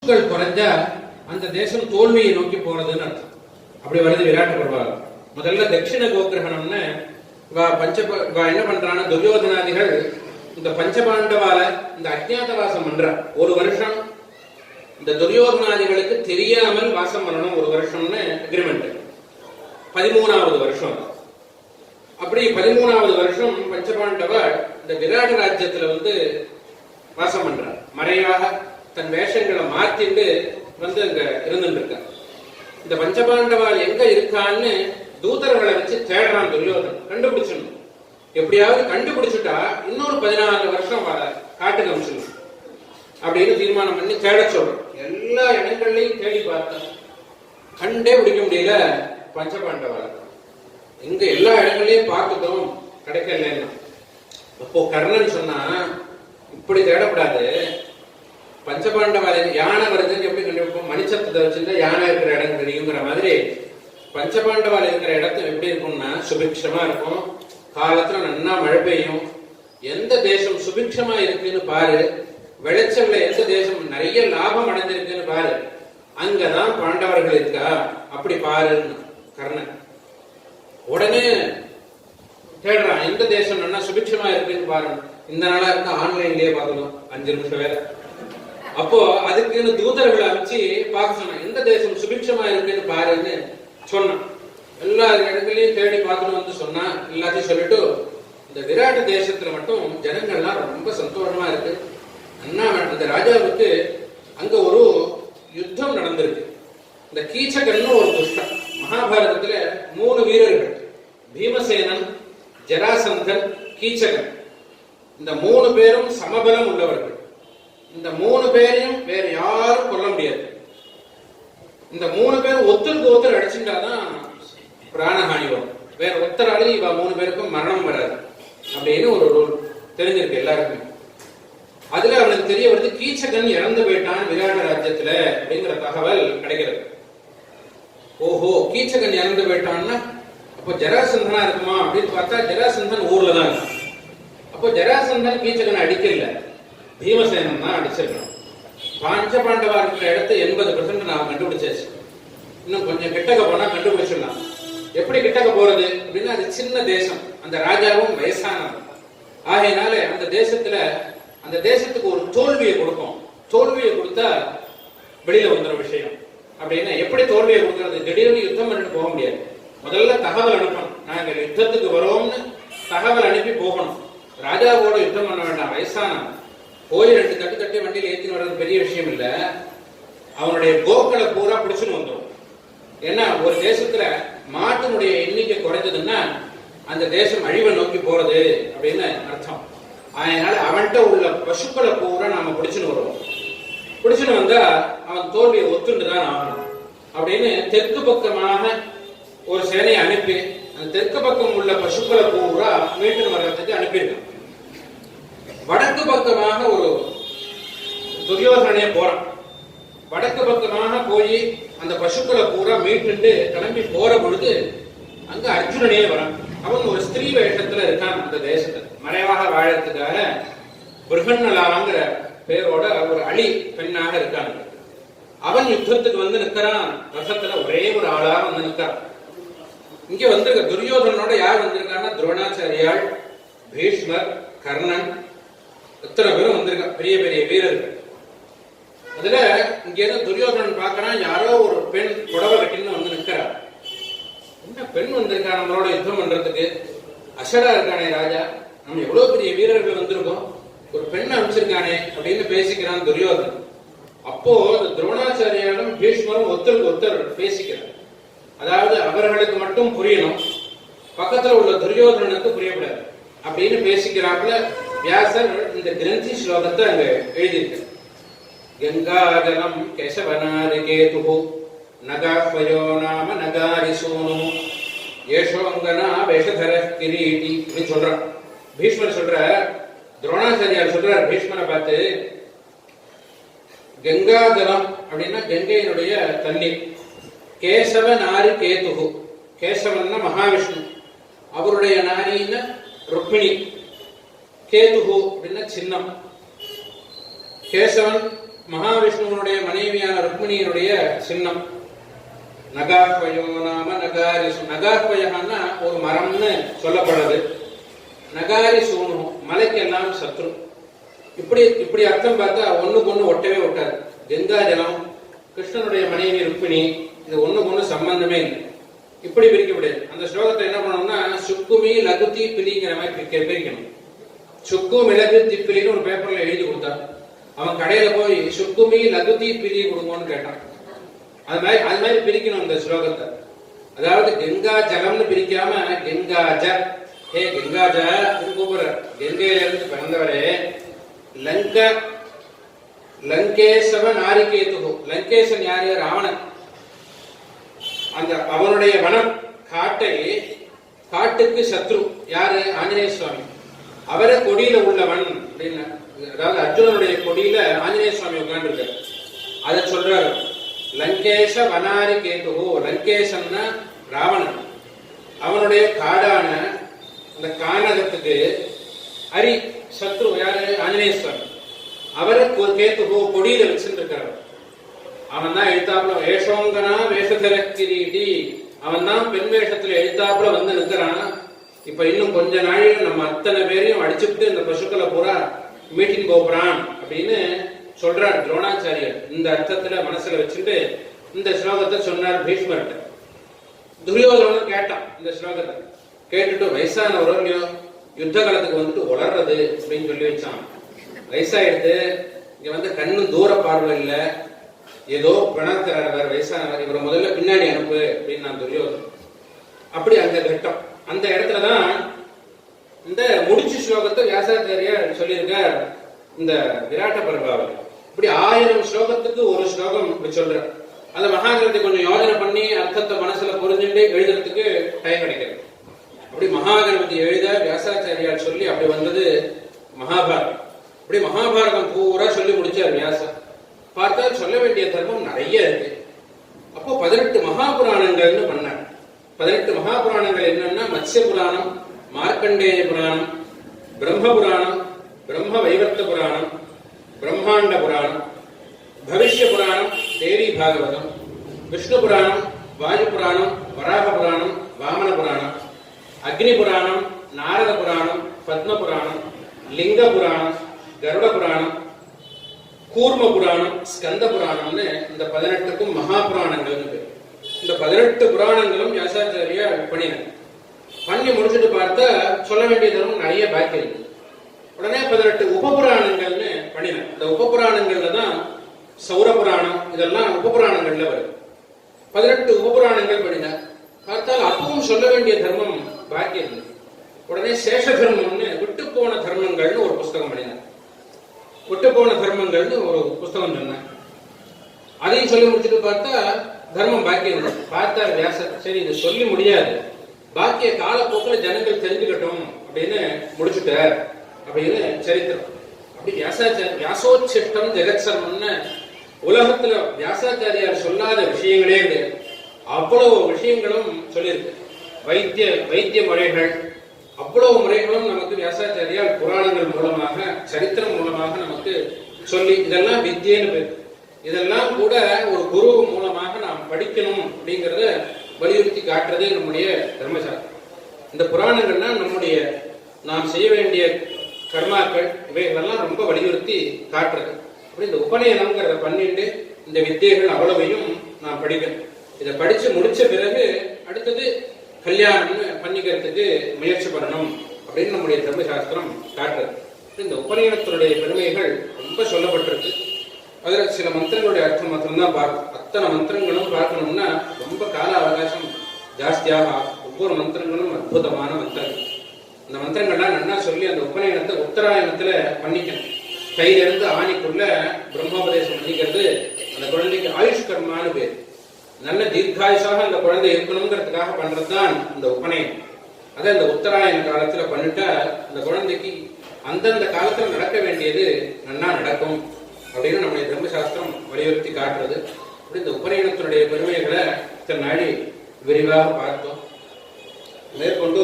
குறைஞ்சா அந்த தேசம் தோல்வியை நோக்கி போறதுன்னு அர்த்தம். அப்படி வருது விராட்ட பருவம். முதல்ல தட்சிண கோகிரகணம்னு என்ன பண்றான்னா துரியோதனாதிகள் இந்த பஞ்சபாண்டவால இந்த அஜ்ஞாதவாசம் பண்ற ஒரு வருஷம் இந்த துரியோதனாதிகளுக்கு தெரியாமல் வாசம் பண்ணணும், ஒரு வருஷம்னு அக்ரிமெண்ட். 13வது வருஷம். அப்படி 13வது வருஷம் பஞ்சபாண்டவர் இந்த விராட ராஜ்யத்துல வாசம் பண்றார். மறைவாக தன் வேஷங்களை மாத்திட்டு அங்க இருந்துட்டு இருக்க. இந்த பஞ்சபாண்டவால் எங்க இருக்கான்னு தூதர்களை வச்சு தேடுறான் துரியோதன். கண்டுபிடிச்சிடணும், எப்படியாவது கண்டுபிடிச்சுட்டா இன்னொரு 14 வருஷம் வர காட்டுக்கு அமிச்சிடணும் அப்படின்னு தீர்மானம் பண்ணி தேட சொல்றோம். எல்லா இடங்கள்லையும் தேடி பார்த்தேன், கண்டே பிடிக்க முடியல பஞ்சபாண்டவால. எங்க எல்லா இடங்களையும் பார்த்துட்டோம், கிடைக்கல. அப்போ கர்ணன் சொன்னா, இப்படி தேடப்படாது, பஞ்சபாண்டவால யானை வருதுன்னு எப்படி கண்டுபிடிப்போம்? மணிச்சத்தை வச்சிருந்தா யானை இருக்கிற இடம் தெரியுங்கிற மாதிரி பஞ்சபாண்டவால இருக்கிற இடத்துல எப்படி இருக்கும்னா சுபிக்ஷமா இருக்கும், காலத்துல நன்னா மழை பெய்யும். எந்த தேசம் சுபிக்ஷமா இருக்குன்னு பாரு, விளைச்சல்ல எந்த தேசம் நிறைய லாபம் அடைஞ்சிருக்குன்னு பாரு, அங்கதான் பாண்டவர்கள் இருக்கா, அப்படி பாருன்னு கர்ணன். உடனே தேடுறான், எந்த தேசம் நல்லா சுபிக்ஷமா இருக்குன்னு பாருங்க. இந்த நாளா இருந்தா ஆன்லைன்லயே பார்க்கணும், 5 நிமிஷம் வேலை. அப்போ அதுக்குன்னு தூதர்களை அமைச்சு பார்க்க சொன்னான், எந்த தேசம் சுபிக்ஷமா இருக்குன்னு பாருன்னு சொன்னான். எல்லா இடங்களையும் தேடி பார்க்கணும் சொன்னா, எல்லாத்தையும் சொல்லிட்டு இந்த விராட்ட தேசத்துல மட்டும் ஜனங்கள்லாம் ரொம்ப சந்தோஷமா இருக்கு. அண்ணா இந்த ராஜாவுக்கு அங்க ஒரு யுத்தம் நடந்திருக்கு. இந்த கீச்சகன்னு ஒரு துஷ்டன். மகாபாரதத்துல 3 வீரர்கள், பீமசேனன், ஜராசந்தன், கீச்சகன். இந்த 3 பேரும் சமபலம் உள்ளவர்கள். இந்த 3 பேரையும் வேற யாரும் கொல்ல முடியாது. இந்த 3 பேரும் ஒருத்தருக்கு ஒருத்தர் அடிச்சுட்டாதான் பிராணஹானி வரும். வேற ஒருத்தராலையும் இவ 3 பேருக்கும் மரணம் வராது அப்படின்னு ஒரு ரூல் தெரிஞ்சிருக்கு எல்லாருக்குமே. அதுல அவனுக்கு தெரிய வருது, கீச்சகன் இறந்து போயிட்டான் விராட ராஜ்யத்துல அப்படிங்கிற தகவல் கிடைக்கிறது. ஓஹோ, கீச்சகன் இறந்து போயிட்டான்னா அப்போ ஜராசந்தனா இருக்குமா அப்படின்னு பார்த்தா, ஜராசந்தன் ஊர்ல தான் இருக்கான். அப்போ ஜராசந்தன் கீச்சகனை அடிக்கல, பீமசேனன் தான் அடிச்சிருக்கான். பஞ்சபாண்டவா இருக்கிற இடத்த 80% நான் கண்டுபிடிச்சாச்சு. இன்னும் கொஞ்சம் கிட்டக்க போனா கண்டுபிடிச்சிடலாம். எப்படி கிட்டக்க போறது அப்படின்னா, அது சின்ன தேசம், அந்த ராஜாவும் வயசானவன். ஆகையினால அந்த தேசத்துக்கு ஒரு தோல்வியை கொடுக்கும். தோல்வியை கொடுத்தா வெளியில வந்துற விஷயம். அப்படின்னா எப்படி தோல்வியை கொடுக்கறது? திடீர்னு யுத்தம் பண்ணிட்டு போக முடியாது. முதல்ல தகவல் அனுப்பணும், நாங்க யுத்தத்துக்கு வரோம்னு தகவல் அனுப்பி போகணும். ராஜாவோட யுத்தம் பண்ண வேண்டாம், வயசானவன். போய் 2 தட்டு தட்டி வண்டியில் ஏற்றின்னு வர்றது பெரிய விஷயம் இல்ல. அவனுடைய கோக்களை பூரா பிடிச்சுன்னு வந்துடும். ஏன்னா ஒரு தேசத்துல மாட்டினுடைய எண்ணிக்கை குறைஞ்சதுன்னா அந்த தேசம் அழிவை நோக்கி போறது அப்படின்னு அர்த்தம். அதனால அவன்கிட்ட உள்ள பசுக்களை பூரா நாம பிடிச்சுன்னு வருவோம். பிடிச்சுன்னு வந்தா அவன் தோல்வியை ஒத்துண்டுதான் ஆகணும் அப்படின்னு தெற்கு பக்கமாக ஒரு சேனையை அனுப்பி அந்த தெற்கு பக்கம் உள்ள பசுக்களை பூரா மீட்டு வர்றதுக்கு அனுப்பியிருக்கான். வடக்கு பக்கமாக ஒரு துரியோதனே போறான். வடக்கு பக்கமாக போய் அந்த பசுக்களை பூரா மீட்டு கிளம்பி போற பொழுது அங்க அர்ஜுனனே வரான். அவன் ஒரு ஸ்திரீ வேஷத்துல இருக்கான். அந்த தேசத்துல மறைவாக வாழறதுக்காக பிருகன்னலாங்கிற பேரோட ஒரு அழி பெண்ணாக இருக்கான். அவன் யுத்தத்துக்கு நிற்கிறான். ரசத்துல ஒரே ஒரு ஆளா நிற்கிறான். இங்க துரியோதனோட யார் வந்திருக்கான்னா, துரோணாச்சாரியாள், பீஷ்மர், கர்ணன், எத்தனை பேரும் வந்திருக்கா, பெரிய பெரிய வீரர்கள். அதுல இங்க துரியோதனன் பாக்குறான், யாரோ ஒரு பெண் புடவை கட்டின்னு நிற்கிறார். என்ன பெண் வந்திருக்கா நம்மளோட யுத்தம் பண்றதுக்கு? அசடா இருக்கானே ராஜா, நம்ம எவ்வளவு பெரிய வீரர்கள் வந்திருக்கோம், ஒரு பெண் அனுப்பிச்சிருக்கானே அப்படின்னு பேசிக்கிறான் துரியோதனன். அப்போ துரோணாச்சாரியாலும் பீஷ்மரும் ஒருத்தருக்கு ஒருத்தர் பேசிக்கிறார். அதாவது அவர்களுக்கு மட்டும் புரியணும், பக்கத்துல உள்ள துரியோதனனுக்கு புரியப்படாது அப்படின்னு பேசிக்கிறாப்புல வியாசர் இந்த கிரந்தி ஸ்லோகத்தை அங்க எழுதியிருக்க. கங்காஜலம் கேசவனாரி கேது நகாஃபயோ நாம நகாரி சோனு ஏஷோங்கனா வேஷதர கிரீட்டி அப்படின்னு சொல்றான். பீஷ்மர் சொல்ற, துரோணாச்சாரியார் சொல்றார் பீஷ்மரை பார்த்து, கங்காஜலம் அப்படின்னா கங்கையினுடைய தண்ணீர், கேசவ நாரி கேது, கேசவன்னா மகாவிஷ்ணு, அவருடைய நாரின்னா ருக்மிணி, கேது அப்படின்னா சின்னம். கேசவன் மகாவிஷ்ணுவனுடைய மனைவியான ருக்மிணியினுடைய சின்னம். நகாத்வயோ நாம நகாரிசு. நகாத்வயன்னா ஒரு மரம்னு சொல்லப்படுறது. நகாரி சூனு, மலைக்கு எல்லாம் சத்ரு. இப்படி அர்த்தம் பார்த்தா ஒண்ணுக்கு ஒண்ணு ஒட்டவே ஒட்டாது. கங்கா ஜலம், கிருஷ்ணனுடைய மனைவி ருக்மிணி, இது ஒண்ணுக்கு ஒண்ணு சம்பந்தமே இல்லை. இப்படி பிரிக்கப்படாது. அந்த ஸ்லோகத்தை என்ன பண்ணணும்னா சுக்குமி லகுதி பிலிங்கிற மாதிரி பிரிக்கணும். சுக்கு மிளகு திப்பிலின்னு ஒரு பேப்பர்ல எழுதி கொடுத்தான். அவன் கடையில போய் சுக்குமி லகுதி பிலி கொடுங்கன்னு கேட்டான். அது மாதிரி பிரிக்கணும் இந்த ஸ்லோகத்தை. அதாவது கங்கா ஜலம்னு பிரிக்காம கங்காஜ, ஹே கங்காஜ கூப்பிடுற, கங்கையில இருந்து பிறந்தவரே. லங்கேசவ நாரிகேது. லங்கேசன் யாரு? ராவணன். அந்த அவனுடைய வனம் காட்டுக்கு சத்ரு யாரு? ஆஞ்சநேய சுவாமி. அவரை கொடியில உள்ளவன் அப்படின்னு, அதாவது அர்ஜுனனுடைய கொடியில ஆஞ்சநேய சுவாமி உட்கார்ந்து இருக்காரு. அதை சொல்றாரு. லங்கேஷ வனாரி கேது. லங்கேசன்னா ராவணன். அவனுடைய காடான அந்த கானகத்துக்கு அரி சத்ரு யாரு? ஆஞ்சநேய சுவாமி. அவரை கேத்து கொடியில வச்சுட்டு இருக்காரு. அவன் தான் எழுத்தாப்புல வேஷோங்கனா வேஷதர கிரீடி. அவன் தான் பெண் வேஷத்துல எழுத்தாப்புல வந்து நிற்கிறான். இப்ப இன்னும் கொஞ்ச நாள் நம்ம அத்தனை பேரையும் அடிச்சுட்டு இந்த பசுக்களை பூரா மீட்டிங் போறான் அப்படின்னு சொல்றார் துரோணாச்சாரியர். இந்த அர்த்தத்துல மனசுல வச்சுட்டு இந்த ஸ்லோகத்தை சொன்னார் பீஷ்மர்கிட்ட. துரியோதனன் கேட்டான் இந்த ஸ்லோகத்தை. கேட்டுட்டு வயசானவரோ இல்லையோ யுத்த காலத்துக்கு வந்துட்டு உளர்றது அப்படின்னு சொல்லி வச்சான். வயசாயிடுது, இங்க வந்து கண்ணு தூர பார்வை இல்லை, ஏதோ பிணக்கிறார் வேற வயசானவர், இவரை முதல்ல பின்னாடி அனுப்பு அப்படின்னு நான் துரியோதனன். அப்படி அந்த கட்டம், அந்த இடத்துலதான் இந்த முடிச்சு ஸ்லோகத்தை வியாசாச்சாரியார் சொல்லியிருக்கார் இந்த விராட்ட பர்பாவில். இப்படி 1000 ஸ்லோகத்துக்கு ஒரு ஸ்லோகம் இப்படி சொல்ற. அந்த மகாகிரந்தை கொஞ்சம் யோஜனை பண்ணி அர்த்தத்தை மனசுல புரிஞ்சுட்டு எழுதுறதுக்கு டைம் கிடைக்கிறது. அப்படி மகாகணபதி எழுத வியாசாச்சாரியார் சொல்லி அப்படி வந்தது மகாபாரதம். அப்படி மகாபாரதம் பூரா சொல்லி முடிச்சார் வியாசா. பார்த்தா சொல்ல வேண்டிய தர்மம் நிறைய இருக்கு. அப்போ 18 மகாபுராணங்கள்னு பண்ணார். 18 மகாபுராணங்கள் என்னன்னா மத்ஸ்ய புராணம், மார்க்கண்டேய புராணம், பிரம்ம புராணம், பிரம்ம வைவர்த்த புராணம், பிரம்மாண்ட புராணம், பவிஷ்ய புராணம், தேவி பாகவதம், விஷ்ணு புராணம், வாயு புராணம், வராக புராணம், வாமன புராணம், அக்னி புராணம், நாரத புராணம், பத்ம புராணம், லிங்க புராணம், கருட புராணம், கூர்ம புராணம், ஸ்கந்த புராணம்னு இந்த 18க்கும் மகாபுராணங்கள். இந்த 18 புராணங்களும் வியாசாச்சாரியா பண்ணினார். பண்ணி முடிச்சுட்டு பார்த்தா சொல்ல வேண்டிய தர்மம் நிறைய பாக்கி இருக்கு. உடனே 18 உபபுராணங்கள்னு பண்ணினார். இந்த உபபுராணங்கள்ல தான் சௌர புராணம் இதெல்லாம் உபபுராணங்கள்ல வருது. 18 உபபுராணங்கள் பண்ணினார். பார்த்தால் அப்பவும் சொல்ல வேண்டிய தர்மம் பாக்கி இருந்தது. உடனே சேஷ தர்மம்னு விட்டு போன தர்மங்கள்னு ஒரு புஸ்தகம் பண்ணினார். விட்டு போன தர்மங்கள்னு ஒரு புஸ்தகம் சொன்னார். அதையும் சொல்லி முடிச்சுட்டு பார்த்தா தர்மம் பாக்கி இருந்தது. பார்த்தா வியாசர் சரி இது சொல்லி முடியாது, பாக்கிய காலப்போக்கில் ஜனங்கள் தெரிஞ்சுக்கட்டும் அப்படின்னு முடிச்சுட்டார் அப்படின்னு சரித்திரம். அப்படி வியாசோச்சிஷ்டம் ஜெகத் சர்மம்னு உலகத்துல வியாசாச்சாரியார் சொல்லாத விஷயங்களே கிடையாது. அவ்வளவு விஷயங்களும் சொல்லியிருக்கு. வைத்திய முறைகள், அவ்வளவு முறைகளும் நமக்கு வியாசாச்சாரியார் புராணங்கள் மூலமாக சரித்திரம் மூலமாக நமக்கு சொல்லி இதெல்லாம் வித்தியன்னு பேர். இதெல்லாம் கூட ஒரு குரு மூலமாக நாம் படிக்கணும் அப்படிங்கறத வலியுறுத்தி காட்டுறது நம்முடைய தர்மசாஸ்திரம். இந்த புராணங்கள்னா நம்முடைய நாம் செய்ய வேண்டிய கர்மாக்கள் இவைகளெல்லாம் ரொம்ப வலியுறுத்தி காட்டுறது. அப்படி இந்த உபநயனம்ங்கிறத பண்ணிட்டு இந்த வித்தியைகள் அவ்வளவையும் நாம் படிக்கணும். இதை படிச்சு முடிச்ச பிறகு அடுத்தது கல்யாணம்னு பண்ணிக்கிறதுக்கு முயற்சி பண்ணணும் அப்படின்னு நம்முடைய தர்மசாஸ்திரம் காட்டுறது. இந்த உபநயனத்தினுடைய பெருமைகள் ரொம்ப சொல்லப்பட்டிருக்கு. அதுல சில மந்திரங்களுடைய அர்த்தம் மாத்திரம்தான் பார்க்கணும். அத்தனை மந்திரங்களும் பார்க்கணும்னா ரொம்ப கால அவகாசம் ஜாஸ்தியாக ஆகும். ஒவ்வொரு மந்திரங்களும் அற்புதமான மந்திரங்கள். அந்த மந்திரங்கள்லாம் நன்னா சொல்லி அந்த உபநயனத்தை உத்தராயணத்துல பண்ணிக்கணும். கையிலிருந்து ஆணிக்குள்ள பிரம்மோபதேசம் பண்ணிக்கிறது அந்த குழந்தைக்கு ஆயுஷ் கர்மான்னு பேர். நல்ல தீர்காயுஷாக அந்த குழந்தை இருக்கணுங்கிறதுக்காக பண்றதுதான் இந்த உபநயனம். அதை இந்த உத்தராயண காலத்துல பண்ணிட்டா அந்த குழந்தைக்கு அந்தந்த காலத்துல நடக்க வேண்டியது நன்னா நடக்கும் அப்படின்னு நம்முடைய தர்மசாஸ்திரம் வலியுறுத்தி காட்டுறது. அப்படி இந்த உபநயனத்தினுடைய பெருமைகளை இத்தனை நாளி விரிவாக பார்த்தோம். மேற்கொண்டு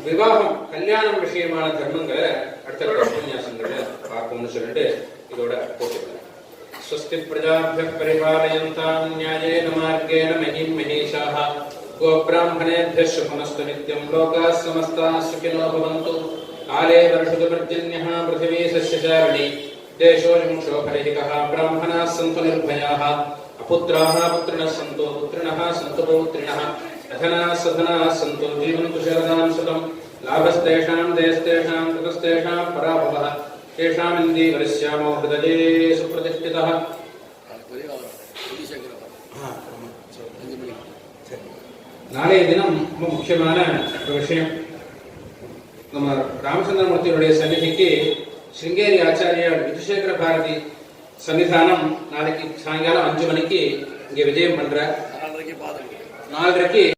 விவாகம் கல்யாணம் விஷயமான தர்மங்களை அடுத்த உபன்யாசங்களை பார்ப்போம்னு சொல்லிட்டு இதோட போட்டி. स्वस्ति प्रजाभ्यः परिपालयन्तां न्यायेन मार्गेण महीं महीषाः गोब्राह्मणेभ्यः शुभमस्तु नित्यं लोकाः समस्ताः सुखिनो भवन्तु काले वर्षतु पर्जन्यः पृथिवी सस्यचारिणी देशोऽयं शोकरहितः ब्राह्मणाः सन्तु निर्भयाः अपुत्राः पुत्रिणः सन्तु पुत्रिणः सन्तु पौत्रिणः अधनाः सधनाः सन्तु जीवन्तु शरदां शतं लाभस्तेषां देस्तेषां कृतस्तेषां पराभवः तेषामिन्दीवरिष्यामो हृदये सुप्रतिष्ठितः. நாளைய தினம் ரொம்ப முக்கியமான ஒரு விஷயம். நம்ம ராமச்சந்திரமூர்த்தியுடைய சந்நிதிக்கு சிருங்கேரி ஆச்சாரியார் விதுசேகர பாரதி சன்னிதானம் நாளைக்கு சாயங்காலம் 5 மணிக்கு இங்கே விஜயம் பண்ற. 4:30